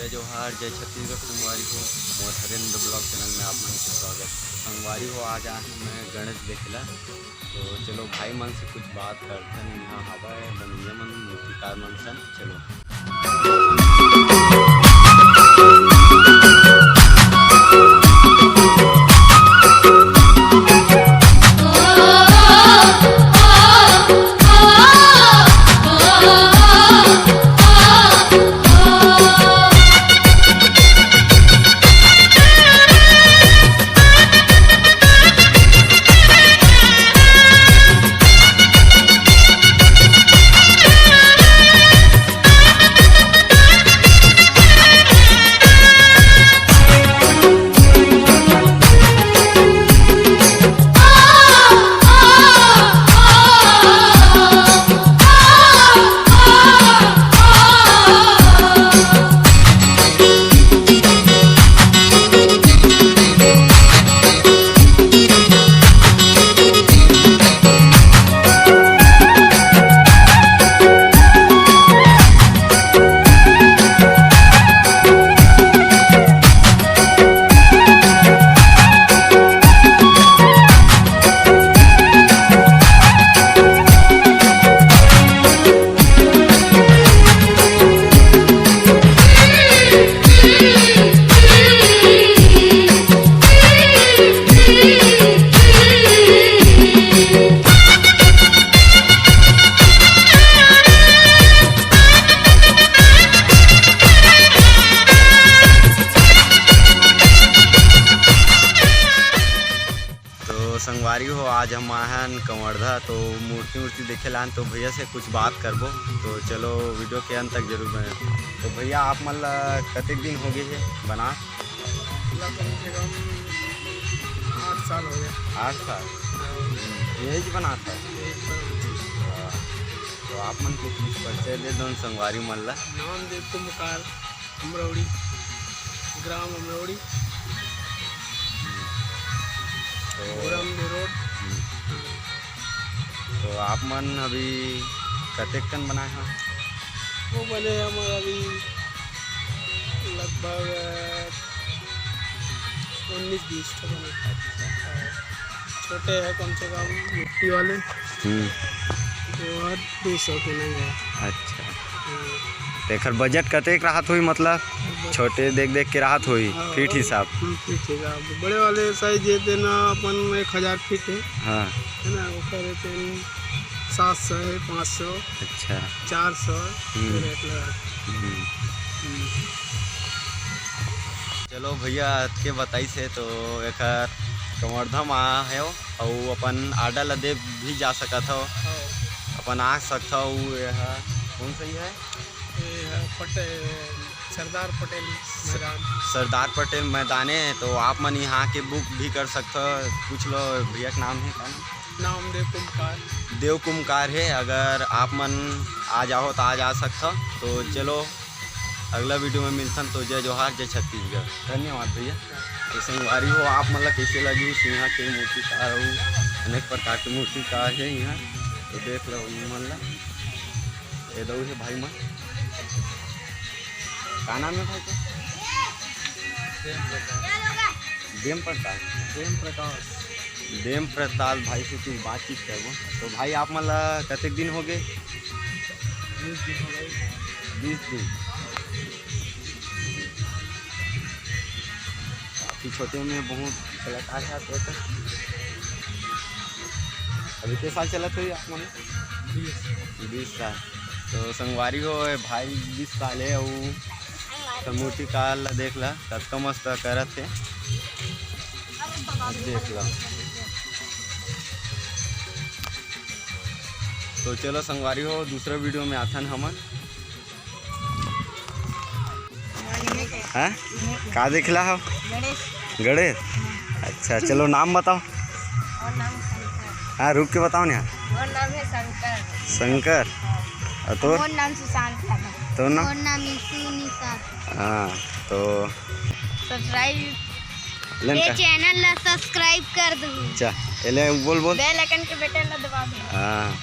जोहार, जय छत्तीसगढ़। संगवारी हो मोर हरेंद्र ब्लॉग चैनल में आप मन के स्वागत। संगवारी हो आज मैं गणेश देखला, तो चलो भाई मन से कुछ बात करते हैं। यहाँ हवा बनैया मन मूर्तिकार मन सन चलो। संगवारी हो आज हम आए कंवरधा, तो मूर्ति देखे लान, तो भैया से कुछ बात करबो। तो चलो वीडियो के अंत तक जरूर बने। तो भैया आप मन कतेक दिन हो गए है बना? कम से कम 8 साल हो गए। 8 साल यही बना था। तो आप मन को कुछ परिचय दे दो संगवारी मन ला। नाम देव कुम्भकार, अमरौड़ी, ग्राम अमरौड़ी, रोड। तो आप मन अभी कतेक टन बनाए हैं? वो बने हमारे अभी लगभग 19-20 टन बने। छोटे हैं कम से कम मिट्टी वाले, तो 200 के नहीं है। अच्छा, तेखर बजट कतेक राहत हुई? मतलब छोटे देख के राहत हुई फीट हिसाब? फीट हिसाब बड़े वाले साइज ये देना अपन 1000 फीट है। हाँ है ना, वो करे 700 है, 500। अच्छा, 400 रेट लगा। चलो भैया के बताई से तो एक कंवरधा में है और अपन आडा ला दे भी जा सकत हो, अपन आ सकता हो। यह कौन सी है? सरदार पटेल मैदान। सरदार पटेल मैदान है, तो आप मन यहाँ के बुक भी कर सकते हो। पूछ लो भैया का नाम है क्या? नाम देव कुम्भकार। देव कुम्भकार है। अगर आप मन आ जाओ तो आज आ सकते हो। तो चलो अगला वीडियो में मिलता। तो जय जोहार, जय छत्तीसगढ़। धन्यवाद भैया। तो संगवारी हो आप मतलब कैसे लगी सिंहा के मूर्तिकार और अनेक प्रकार के मूर्तिकार है यहाँ, तो देख लो मन ला। ये दो है भाई मन, का नाम है भाई को? देम प्रकाश। देम प्रताप भाई से कुछ बातचीत करबो। तो भाई आप मतलब कतेक दिन हो गए? 20 दिन हो गए। 20 दिन। काफ़ी छोटे में बहुत कलाकार है। तो अभी के साल चलत हुई आप मन? 20 साल। तो संगवारी हो भाई 20 साल है और तो मूर्तिकार ला देख ला कतका मस्त करत है, देख ला। तो चलो संगवारी हो दूसरा वीडियो में आथन हमन। हाँ का देखला हो? गणेश। अच्छा चलो नाम बताओ। हाँ रुक के बताओ ना। नाम है शंकर। शंकर। तो नाम सुशांत है। तो ना नाम निशा। हाँ तो सब्सक्राइब, ये चैनल ला सब्सक्राइब कर दो। अच्छा एले बोल बोल बेल आइकन के बटन ला दबा दो। हाँ